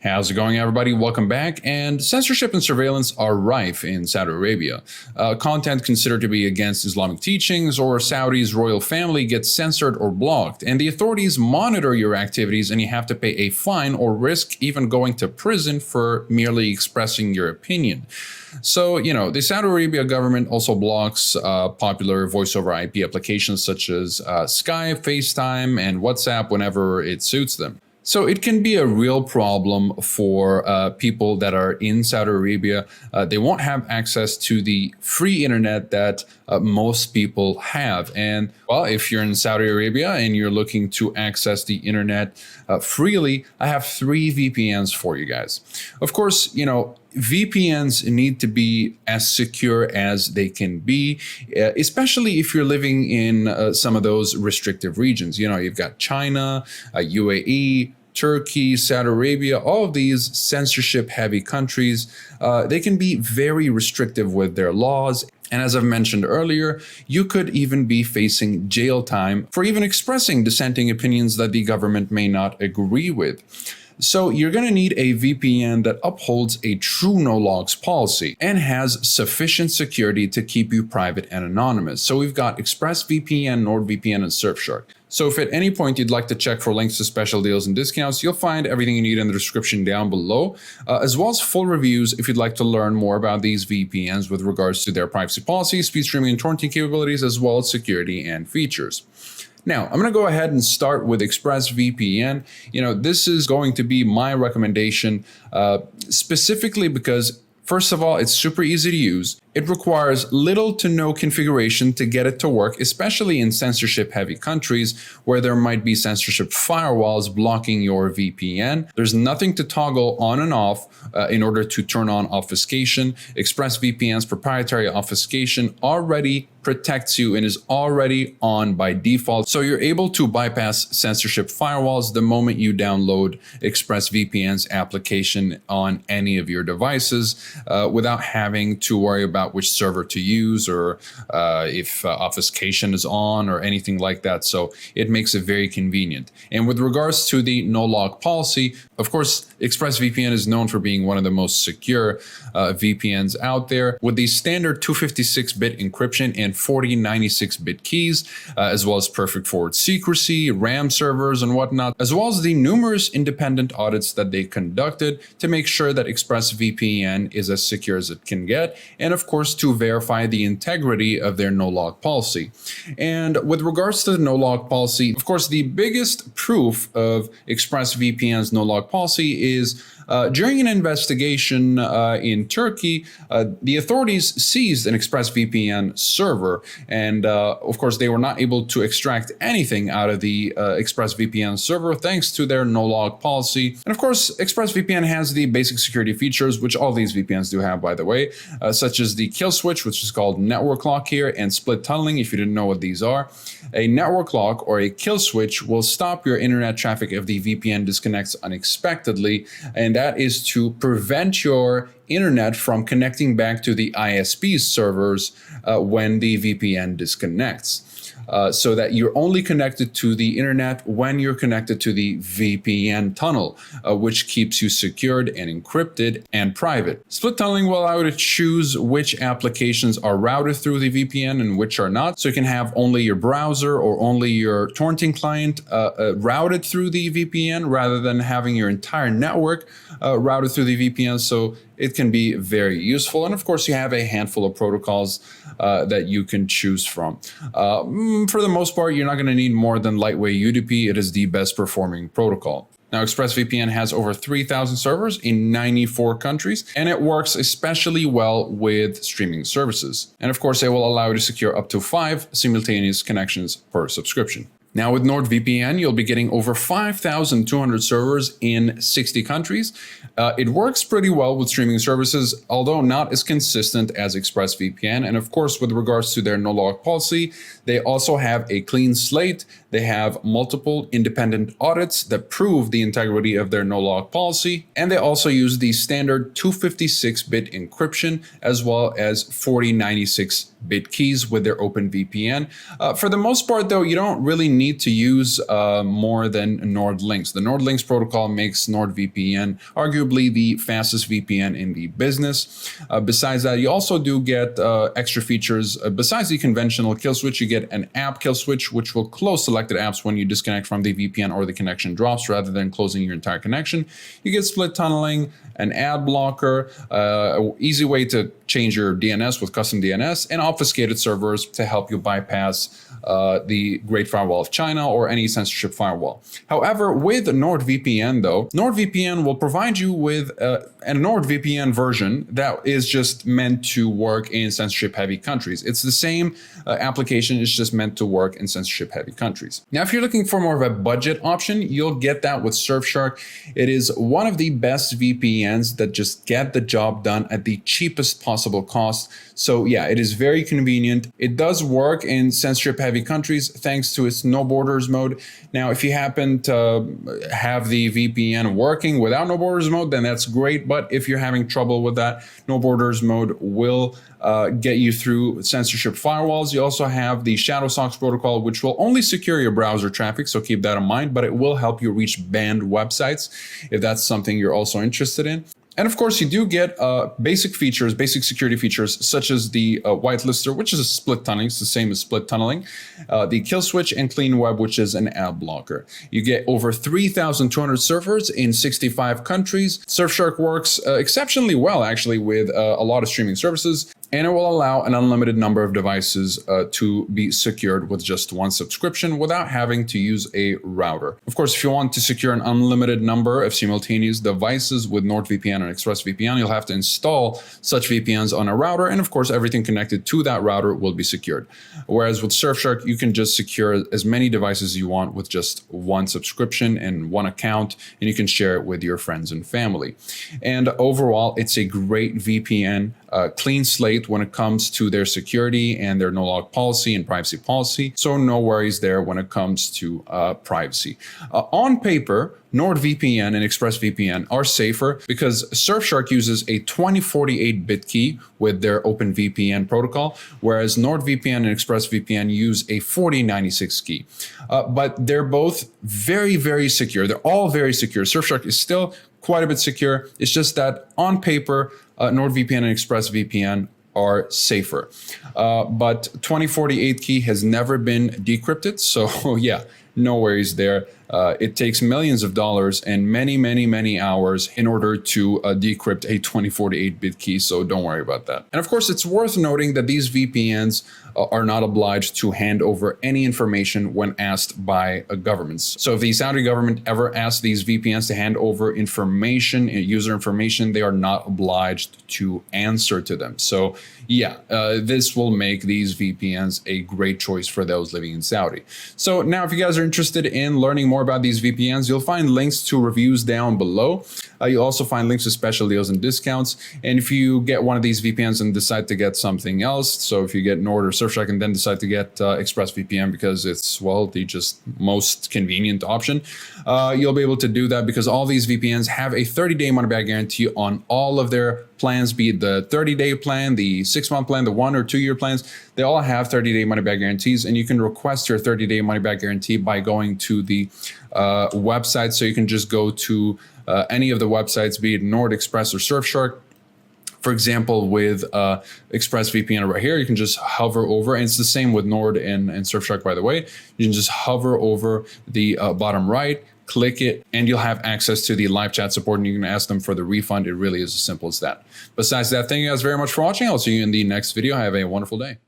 How's it going, everybody? Welcome back. And censorship and surveillance are rife in Saudi Arabia. Content considered to be against Islamic teachings or Saudi's royal family gets censored or blocked. And the authorities monitor your activities, and you have to pay a fine or risk even going to prison for merely expressing your opinion. So, the Saudi Arabia government also blocks popular voice over IP applications such as Skype, FaceTime, and WhatsApp whenever it suits them. So it can be a real problem for people that are in Saudi Arabia. They won't have access to the free internet that most people have. And well, if you're in Saudi Arabia and you're looking to access the internet freely, I have 3 VPNs for you guys. Of course, VPNs need to be as secure as they can be, especially if you're living in some of those restrictive regions. You've got China, UAE, Turkey, Saudi Arabia, all of these censorship-heavy countries. They can be very restrictive with their laws. And as I've mentioned earlier, you could even be facing jail time for even expressing dissenting opinions that the government may not agree with. So you're going to need a VPN that upholds a true no-logs policy and has sufficient security to keep you private and anonymous. So we've got ExpressVPN, NordVPN, and Surfshark. So if at any point you'd like to check for links to special deals and discounts, you'll find everything you need in the description down below, as well as full reviews if you'd like to learn more about these VPNs with regards to their privacy policy, speed streaming and torrenting capabilities, as well as security and features. Now, I'm going to go ahead and start with ExpressVPN. This is going to be my recommendation specifically because, first of all, it's super easy to use. It requires little to no configuration to get it to work, especially in censorship-heavy countries where there might be censorship firewalls blocking your VPN. There's nothing to toggle on and off in order to turn on obfuscation. ExpressVPN's proprietary obfuscation already protects you and is already on by default. So you're able to bypass censorship firewalls the moment you download ExpressVPN's application on any of your devices without having to worry about which server to use or if obfuscation is on or anything like that. So it makes it very convenient. And with regards to the no-log policy, of course, ExpressVPN is known for being one of the most secure VPNs out there with the standard 256-bit encryption and 4096-bit keys, as well as perfect forward secrecy, RAM servers, and whatnot, as well as the numerous independent audits that they conducted to make sure that ExpressVPN is as secure as it can get, and of course to verify the integrity of their no-log policy. And with regards to the no-log policy, of course, the biggest proof of ExpressVPN's no-log policy is during an investigation in Turkey, the authorities seized an ExpressVPN server, and of course they were not able to extract anything out of the ExpressVPN server thanks to their no-log policy. And of course, ExpressVPN has the basic security features, which all these VPNs do have, by the way, such as the kill switch, which is called network lock here, and split tunneling, if you didn't know what these are. A network lock or a kill switch will stop your internet traffic if the VPN disconnects unexpectedly, and that is to prevent your internet from connecting back to the ISP servers when the VPN disconnects. So that you're only connected to the internet when you're connected to the VPN tunnel, which keeps you secured and encrypted and private. Split tunneling will allow you to choose which applications are routed through the VPN and which are not. So you can have only your browser or only your torrenting client routed through the VPN rather than having your entire network routed through the VPN. So it can be very useful. And of course, you have a handful of protocols that you can choose from. For the most part, you're not going to need more than lightweight UDP. It is the best performing protocol. Now, ExpressVPN has over 3,000 servers in 94 countries, and it works especially well with streaming services. And of course, it will allow you to secure up to 5 simultaneous connections per subscription. Now with NordVPN, you'll be getting over 5,200 servers in 60 countries. It works pretty well with streaming services, although not as consistent as ExpressVPN. And of course, with regards to their no-log policy, they also have a clean slate They have multiple independent audits that prove the integrity of their no-log policy, and they also use the standard 256-bit encryption as well as 4096-bit keys with their OpenVPN. For the most part, though, you don't really need to use more than NordLynx. The NordLynx protocol makes NordVPN arguably the fastest VPN in the business. Besides that, you also do get extra features. Besides the conventional kill switch, you get an app kill switch, which will close selected apps when you disconnect from the VPN or the connection drops rather than closing your entire connection. You get split tunneling, an ad blocker, easy way to change your DNS with custom DNS, and obfuscated servers to help you bypass the Great Firewall of China or any censorship firewall. However, with NordVPN though, NordVPN will provide you with a NordVPN version that is just meant to work in censorship heavy countries. It's the same application, it's just meant to work in censorship heavy countries. Now, if you're looking for more of a budget option, you'll get that with Surfshark. It is one of the best VPNs that just get the job done at the cheapest possible cost. So yeah, it is very convenient. It does work in censorship heavy countries thanks to its no borders mode. Now, if you happen to have the VPN working without no borders mode, then that's great. But if you're having trouble with that, no borders mode will get you through censorship firewalls. You also have the shadow socks protocol, which will only secure your browser traffic, so keep that in mind, but it will help you reach banned websites if that's something you're also interested in. And of course, you do get basic features, basic security features, such as the whitelister, which is a split tunneling. It's the same as split tunneling. The kill switch and clean web, which is an ad blocker. You get over 3,200 servers in 65 countries. Surfshark works exceptionally well, actually, with a lot of streaming services. And it will allow an unlimited number of devices to be secured with just one subscription without having to use a router. Of course, if you want to secure an unlimited number of simultaneous devices with NordVPN and ExpressVPN, you'll have to install such VPNs on a router. And of course, everything connected to that router will be secured. Whereas with Surfshark, you can just secure as many devices as you want with just one subscription and one account, and you can share it with your friends and family. And overall, it's a great VPN, clean slate when it comes to their security and their no-log policy and privacy policy. So no worries there when it comes to privacy. On paper, NordVPN and ExpressVPN are safer because Surfshark uses a 2048-bit key with their OpenVPN protocol, whereas NordVPN and ExpressVPN use a 4096 key. But they're both very, very secure. They're all very secure. Surfshark is still quite a bit secure. It's just that on paper, NordVPN and ExpressVPN are safer. But 2048 key has never been decrypted. So yeah, no worries there. It takes millions of dollars and many hours in order to decrypt a 2048-bit key, so don't worry about that. And of course, it's worth noting that these VPNs are not obliged to hand over any information when asked by governments. So if the Saudi government ever asks these VPNs to hand over information, user information, they are not obliged to answer to them. So yeah, this will make these VPNs a great choice for those living in Saudi. So now if you guys are interested in learning more about these VPNs, you'll find links to reviews down below. You'll also find links to special deals and discounts. And if you get one of these VPNs and decide to get something else, so if you get Nord or Surfshark and then decide to get ExpressVPN because it's, well, the just most convenient option, you'll be able to do that because all these VPNs have a 30-day money-back guarantee on all of their plans, be it the 30-day plan, the 6-month plan, the 1 or 2 year plans. They all have 30-day money-back guarantees, and you can request your 30-day money-back guarantee by going to the website. So you can just go to any of the websites, be it Nord, Express, or Surfshark. For example, with ExpressVPN right here, you can just hover over, and it's the same with Nord and Surfshark, by the way. You can just hover over the bottom right, click it, and you'll have access to the live chat support, and you can ask them for the refund. It really is as simple as that. Besides that, thank you guys very much for watching. I'll see you in the next video. Have a wonderful day.